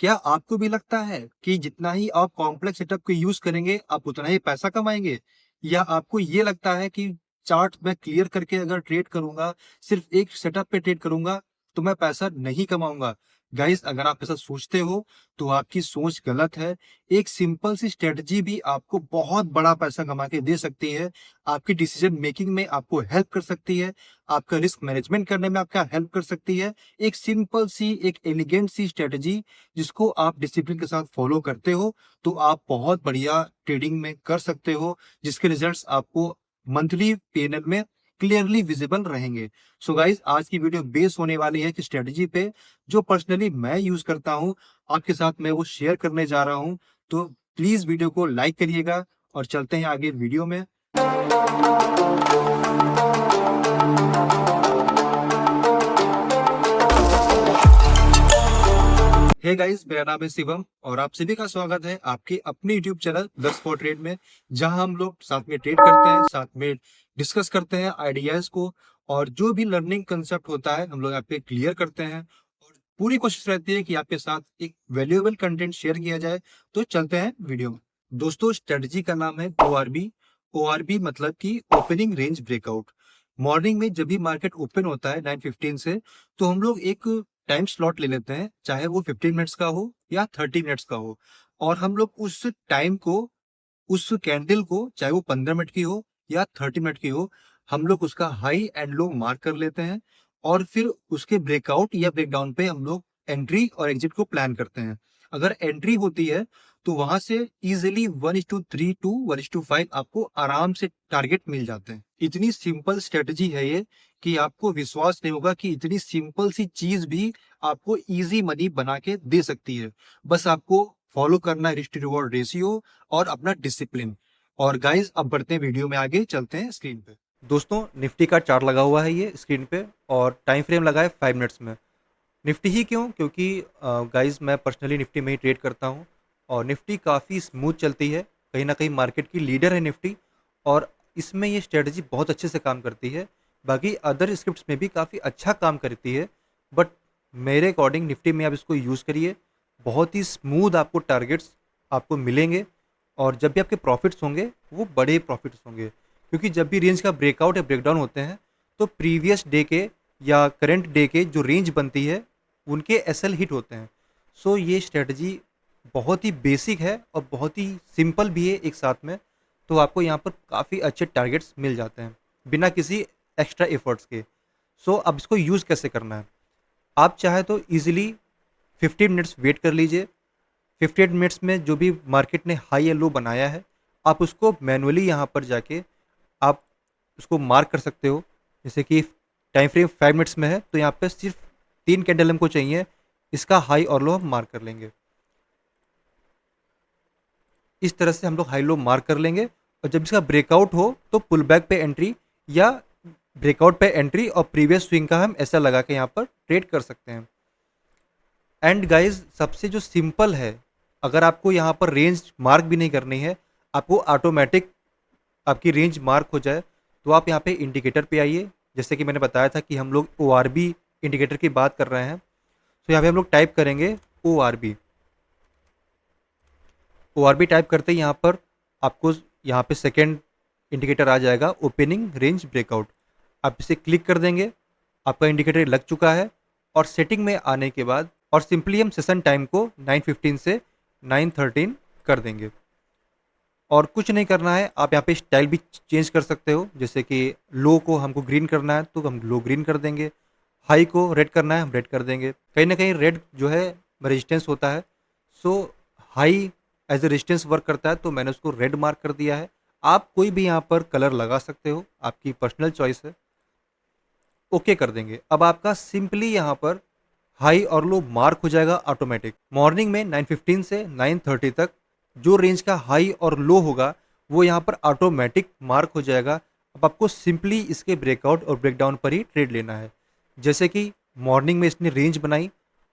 क्या आपको भी लगता है कि जितना ही आप कॉम्प्लेक्स सेटअप को यूज करेंगे आप उतना ही पैसा कमाएंगे? या आपको ये लगता है कि चार्ट मैं क्लियर करके अगर ट्रेड करूंगा, सिर्फ एक सेटअप पे ट्रेड करूंगा तो मैं पैसा नहीं कमाऊंगा? गाइस, अगर आप ऐसा सोचते हो तो आपकी सोच गलत है। एक सिंपल सी स्ट्रेटजी भी आपको बहुत बड़ा पैसा कमा के दे सकती है। आपकी डिसीजन मेकिंग में आपको हेल्प कर सकती है, आपका रिस्क मैनेजमेंट करने में आपका हेल्प कर सकती है। एक सिंपल सी, एक एलिगेंट सी स्ट्रेटजी जिसको आप डिसिप्लिन के साथ फॉलो करते हो तो आप बहुत बढ़िया ट्रेडिंग में कर सकते हो, जिसके रिजल्ट्स आपको मंथली पैनल में क्लियरली विजिबल रहेंगे। सो गाइज, आज की वीडियो बेस होने वाली है कि स्ट्रेटजी पे जो पर्सनली मैं यूज करता हूँ, आपके साथ मैं वो शेयर करने जा रहा हूँ। तो प्लीज वीडियो को लाइक करिएगा और चलते हैं आगे वीडियो में। हे गाइस, मेरा नाम है शिवम और आप सभी का स्वागत है आपके अपने YouTube channel the spot trade में, जहां हम लोग साथ में ट्रेड करते हैं, साथ में डिस्कस करते हैं आइडियाज को, और जो भी लर्निंग कंसेप्ट होता है हम लोग आप पे क्लियर करते हैं। और पूरी कोशिश रहती है कि आपके साथ एक वैल्यूएबल कंटेंट शेयर किया जाए। तो चलते हैं वीडियो में। दोस्तों, स्ट्रेटजी का नाम है ORB। ORB मतलब कि ओपनिंग रेंज ब्रेकआउट। मॉर्निंग में जब भी मार्केट ओपन होता है 9:15 से, तो हम लोग एक टाइम स्लॉट ले लेते हैं, चाहे वो 15 मिनट्स का हो या 30 मिनट्स का हो। और हम लोग उस टाइम को, उस कैंडल को, चाहे वो 15 मिनट की हो या 30 मिनट की हो, हम लोग उसका हाई एंड लो मार्क कर लेते हैं। और फिर उसके ब्रेकआउट या ब्रेकडाउन पे हम लोग एंट्री और एग्जिट को प्लान करते हैं। अगर एंट्री होती है तो वहां से इजिली 1:3 टू 1:5 आपको आराम से टारगेट मिल जाते हैं। इतनी सिंपल स्ट्रेटजी है ये कि आपको विश्वास नहीं होगा कि इतनी सिंपल सी चीज भी आपको इजी मनी बना के दे सकती है। बस आपको फॉलो करना है रिस्क रिवॉर्ड रेशियो और अपना डिसिप्लिन। और गाइस, अब बढ़ते हैं वीडियो में, आगे चलते हैं स्क्रीन पे। दोस्तों, निफ्टी का चार्ट लगा हुआ है ये स्क्रीन पे और टाइम फ्रेम लगा है 5 मिनट्स में। निफ्टी ही क्यों? क्योंकि गाइस मैं पर्सनली निफ्टी में ही ट्रेड करता हूँ और निफ्टी काफ़ी स्मूथ चलती है। कहीं ना कहीं मार्केट की लीडर है निफ्टी और इसमें ये स्ट्रेटजी बहुत अच्छे से काम करती है। बाकी अदर स्क्रिप्ट्स में भी काफ़ी अच्छा काम करती है, बट मेरे अकॉर्डिंग निफ्टी में आप इसको यूज़ करिए। बहुत ही स्मूथ आपको टारगेट्स आपको मिलेंगे और जब भी आपके प्रॉफिट्स होंगे वो बड़े प्रॉफिट्स होंगे, क्योंकि जब भी रेंज का ब्रेकआउट या ब्रेकडाउन होते हैं तो प्रीवियस डे के या करंट डे के जो रेंज बनती है उनके एसएल हिट होते हैं। सो ये स्ट्रेटजी बहुत ही बेसिक है और बहुत ही सिंपल भी है एक साथ में। तो आपको यहाँ पर काफ़ी अच्छे टारगेट्स मिल जाते हैं बिना किसी एक्स्ट्रा एफर्ट्स के। सो अब इसको यूज़ कैसे करना है? आप चाहे तो इजीली 15 मिनट्स वेट कर लीजिए। 58 मिनट्स में जो भी मार्केट ने हाई या लो बनाया है, आप उसको मैनुअली यहाँ पर जाके आप उसको मार्क कर सकते हो। जैसे कि टाइम फ्रेम 5 मिनट्स में है तो यहाँ पे सिर्फ 3 कैंडल हमको चाहिए, इसका हाई और लो हम मार्क कर लेंगे। इस तरह से हम लोग हाई लो मार्क कर लेंगे और जब इसका ब्रेकआउट हो तो पुल बैक पे एंट्री या ब्रेकआउट पे एंट्री और प्रीवियस स्विंग का हम ऐसा लगा के यहाँ पर ट्रेड कर सकते हैं। एंड गाइज, सबसे जो सिंपल है, अगर आपको यहाँ पर रेंज मार्क भी नहीं करनी है, आपको ऑटोमेटिक आपकी रेंज मार्क हो जाए, तो आप यहाँ पे इंडिकेटर पे आइए। जैसे कि मैंने बताया था कि हम लोग ORB इंडिकेटर की बात कर रहे हैं, तो यहाँ पे हम लोग टाइप करेंगे ORB। ORB टाइप करते ही यहाँ पर आपको यहाँ पे सेकेंड इंडिकेटर आ जाएगा, ओपनिंग रेंज ब्रेकआउट। आप इसे क्लिक कर देंगे, आपका इंडिकेटर लग चुका है। और सेटिंग में आने के बाद और सिंपली हम सेशन टाइम को 9:15 से 9:13 कर देंगे और कुछ नहीं करना है। आप यहाँ पे स्टाइल भी चेंज कर सकते हो, जैसे कि लो को हमको ग्रीन करना है तो हम लो ग्रीन कर देंगे, हाई को रेड करना है हम रेड कर देंगे। कहीं ना कहीं रेड जो है रेजिस्टेंस होता है, so high as a resistance work करता है, तो मैंने उसको रेड मार्क कर दिया है। आप कोई भी यहाँ पर कलर लगा सकते हो, आपकी पर्सनल चॉइस है। ओके कर देंगे। अब आपका सिंपली यहाँ पर हाई और लो मार्क हो जाएगा ऑटोमेटिक। मॉर्निंग में 9:15 से 9:30 तक जो रेंज का हाई और लो होगा वो यहाँ पर ऑटोमेटिक मार्क हो जाएगा। अब आपको सिंपली इसके ब्रेकआउट और ब्रेकडाउन पर ही ट्रेड लेना है। जैसे कि मॉर्निंग में इसने रेंज बनाई,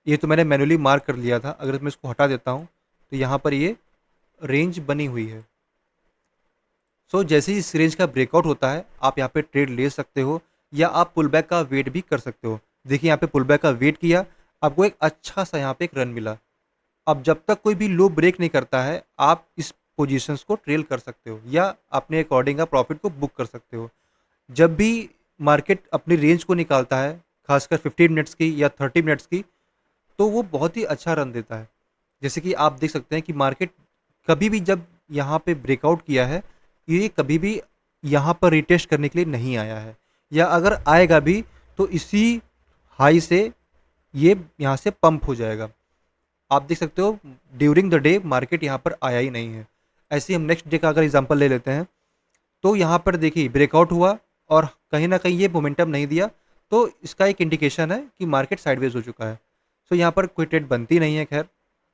ये तो मैंने मैनुअली मार्क कर लिया था। अगर मैं इसको हटा देता हूँ तो यहाँ पर ये रेंज बनी हुई है। सो जैसे ही इस रेंज का ब्रेकआउट होता है आप यहाँ पे ट्रेड ले सकते हो या आप पुल बैक का वेट भी कर सकते हो। देखिए यहाँ पे पुल बैक का वेट किया, आपको एक अच्छा सा यहाँ पे एक रन मिला। अब जब तक कोई भी लो ब्रेक नहीं करता है, आप इस पोजीशंस को ट्रेल कर सकते हो या अपने अकॉर्डिंग आप प्रॉफिट को बुक कर सकते हो। जब भी मार्केट अपनी रेंज को निकालता है, खासकर 15 मिनट्स की या 30 मिनट्स की, तो वो बहुत ही अच्छा रन देता है। जैसे कि आप देख सकते हैं कि मार्केट कभी भी जब यहाँ पे ब्रेकआउट किया है, ये कभी भी यहाँ पर रिटेस्ट करने के लिए नहीं आया है, या अगर आएगा भी तो इसी हाई से ये यहाँ से पंप हो जाएगा। आप देख सकते हो ड्यूरिंग द डे मार्केट यहाँ पर आया ही नहीं है। ऐसे ही हम नेक्स्ट डे का अगर एग्जांपल ले लेते हैं, तो यहाँ पर देखिए ब्रेकआउट हुआ और कहीं ना कहीं ये मोमेंटम नहीं दिया, तो इसका एक इंडिकेशन है कि मार्केट साइडवेज हो चुका है। सो यहाँ पर कोई ट्रेड बनती नहीं है। खैर,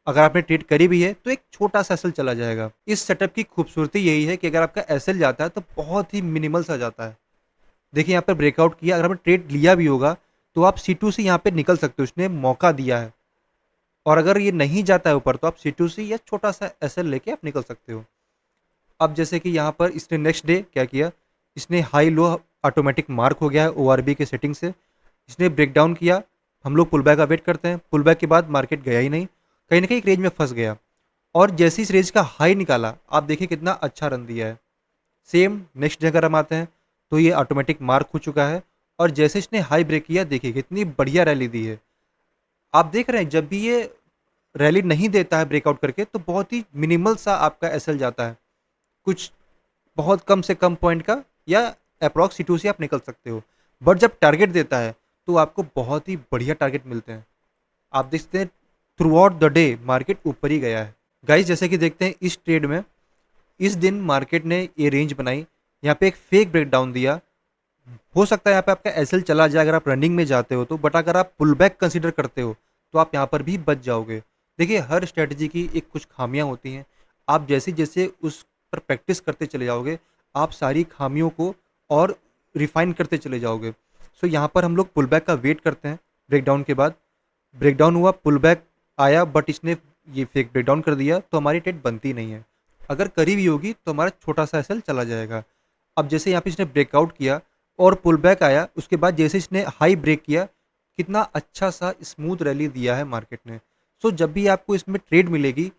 अगर आपने ट्रेड करी भी है तो एक छोटा सा एसएल चला जाएगा। इस सेटअप की खूबसूरती यही है कि अगर आपका एसएल जाता है तो बहुत ही मिनिमल सा जाता है। देखिए यहाँ पर ब्रेकआउट किया, अगर आपने ट्रेड लिया भी होगा तो आप C2 से यहाँ पे निकल सकते हो, उसने मौका दिया है। और अगर ये नहीं जाता है ऊपर तो आप C2 से या छोटा सा एसएल लेके आप निकल सकते हो। अब जैसे कि यहाँ पर इसने नेक्स्ट डे क्या किया, इसने हाई लो ऑटोमेटिक मार्क हो गया है ORB के सेटिंग से, इसने ब्रेक डाउन किया। हम लोग पुल बैक का वेट करते हैं, पुल बैक के बाद मार्केट गया ही नहीं, कहीं ना कहीं एक रेंज में फंस गया। और जैसे इस रेंज का हाई निकाला, आप देखिए कितना अच्छा रन दिया है। सेम नेक्स्ट डे अगर हम आते हैं तो ये ऑटोमेटिक मार्क हो चुका है, और जैसे इसने हाई ब्रेक किया, देखिए कितनी बढ़िया रैली दी है। आप देख रहे हैं जब भी ये रैली नहीं देता है ब्रेकआउट करके, तो बहुत ही मिनिमल सा आपका एसएल जाता है, कुछ बहुत कम से कम पॉइंट का, या अप्रॉक्स C2 से आप निकल सकते हो। बट जब टारगेट देता है तो आपको बहुत ही बढ़िया टारगेट मिलते हैं। आप देखते हैं through out the day market ऊपर ही गया है। गाइस, जैसे कि देखते हैं इस ट्रेड में, इस दिन मार्केट ने ये रेंज बनाई, यहाँ पे एक फेक ब्रेकडाउन दिया। हो सकता है यहाँ पे आपका एसएल चला जाए अगर आप रनिंग में जाते हो तो, बट अगर आप पुल बैक कंसिडर करते हो तो आप यहाँ पर भी बच जाओगे। देखिए, हर स्ट्रेटजी की एक कुछ खामियां होती हैं। आप जैसे जैसे उस पर प्रैक्टिस करते चले जाओगे, आप सारी खामियों को और रिफाइन करते चले जाओगे। सो यहाँ पर हम लोग पुल बैक का वेट करते हैं। ब्रेकडाउन के बाद ब्रेकडाउन हुआ, पुल बैक आया, बट इसने ये फेक ब्रेकडाउन कर दिया, तो हमारी ट्रेड बनती नहीं है। अगर करी भी होगी तो हमारा छोटा सा एसएल चला जाएगा। अब जैसे यहाँ पे इसने ब्रेकआउट किया और पुल बैक आया, उसके बाद जैसे इसने हाई ब्रेक किया, कितना अच्छा सा स्मूथ रैली दिया है मार्केट ने। सो जब भी आपको इसमें ट्रेड मिलेगी,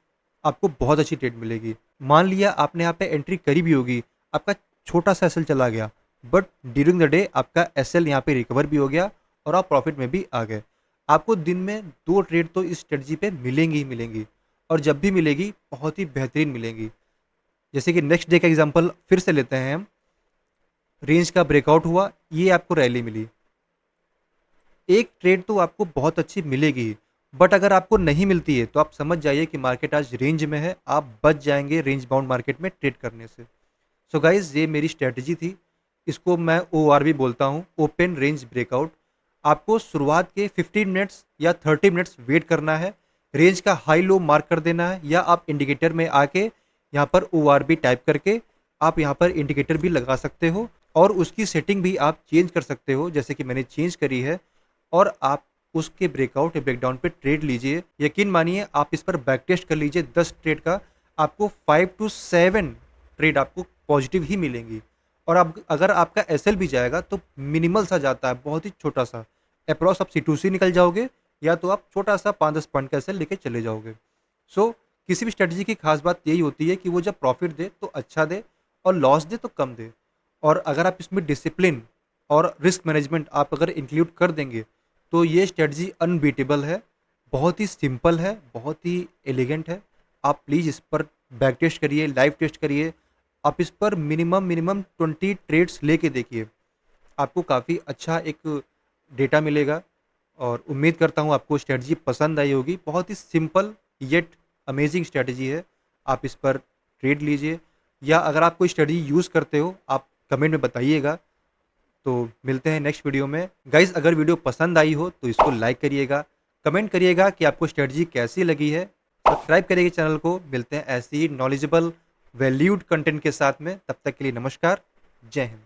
आपको बहुत अच्छी ट्रेड मिलेगी। मान लिया आपने यहाँ पे एंट्री करी भी होगी, आपका छोटा सा एसएल चला गया, बट ड्यूरिंग द डे आपका एसएल यहाँ पे रिकवर भी हो गया और आप प्रॉफिट में भी आ गए। आपको दिन में 2 ट्रेड तो इस स्ट्रेटजी पे मिलेंगी ही मिलेंगी, और जब भी मिलेगी बहुत ही बेहतरीन मिलेंगी। जैसे कि नेक्स्ट डे का एग्जांपल फिर से लेते हैं हम। रेंज का ब्रेकआउट हुआ, ये आपको रैली मिली। एक ट्रेड तो आपको बहुत अच्छी मिलेगी, बट अगर आपको नहीं मिलती है तो आप समझ जाइए कि मार्केट आज रेंज में है, आप बच जाएंगे रेंज बाउंड मार्केट में ट्रेड करने से। सो गाइज, ये मेरी स्ट्रेटजी थी। इसको मैं ORB बोलता हूँ, ओपन रेंज ब्रेकआउट। आपको शुरुआत के 15 मिनट्स या 30 मिनट्स वेट करना है, रेंज का हाई लो मार्क कर देना है, या आप इंडिकेटर में आके यहाँ पर ORB टाइप करके आप यहाँ पर इंडिकेटर भी लगा सकते हो, और उसकी सेटिंग भी आप चेंज कर सकते हो, जैसे कि मैंने चेंज करी है। और आप उसके ब्रेकआउट या ब्रेकडाउन पे ट्रेड लीजिए। यकीन मानिए, आप इस पर बैक टेस्ट कर लीजिए 10 ट्रेड का, आपको 5 to 7 ट्रेड आपको पॉजिटिव ही मिलेंगी। और अब अगर आपका एसएल भी जाएगा तो मिनिमल सा जाता है, बहुत ही छोटा सा। अप्रॉक्स आप C2 से निकल जाओगे, या तो आप छोटा सा 5-10 पॉइंट का एसएल लेके चले जाओगे। सो किसी भी स्ट्रेटजी की खास बात यही होती है कि वो जब प्रॉफिट दे तो अच्छा दे, और लॉस दे तो कम दे। और अगर आप इसमें डिसिप्लिन और रिस्क मैनेजमेंट आप अगर इंक्लूड कर देंगे, तो ये स्ट्रेटजी अनबीटेबल है, बहुत ही सिंपल है, बहुत ही एलिगेंट है। आप प्लीज़ इस पर बैक टेस्ट करिए, लाइव टेस्ट करिए। आप इस पर मिनिमम 20 ट्रेड्स लेके देखिए, आपको काफ़ी अच्छा एक डेटा मिलेगा। और उम्मीद करता हूँ आपको स्ट्रेटजी पसंद आई होगी। बहुत ही सिंपल येट अमेजिंग स्ट्रेटजी है। आप इस पर ट्रेड लीजिए, या अगर आप कोई स्ट्रेटजी यूज़ करते हो आप कमेंट में बताइएगा। तो मिलते हैं नेक्स्ट वीडियो में। गाइस, अगर वीडियो पसंद आई हो तो इसको लाइक करिएगा, कमेंट करिएगा कि आपको स्ट्रेटजी कैसी लगी है, सब्सक्राइब करिएगा चैनल को। मिलते हैं ऐसी ही नॉलेजेबल वैल्यूड कंटेंट के साथ में, तब तक के लिए नमस्कार, जय हिंद।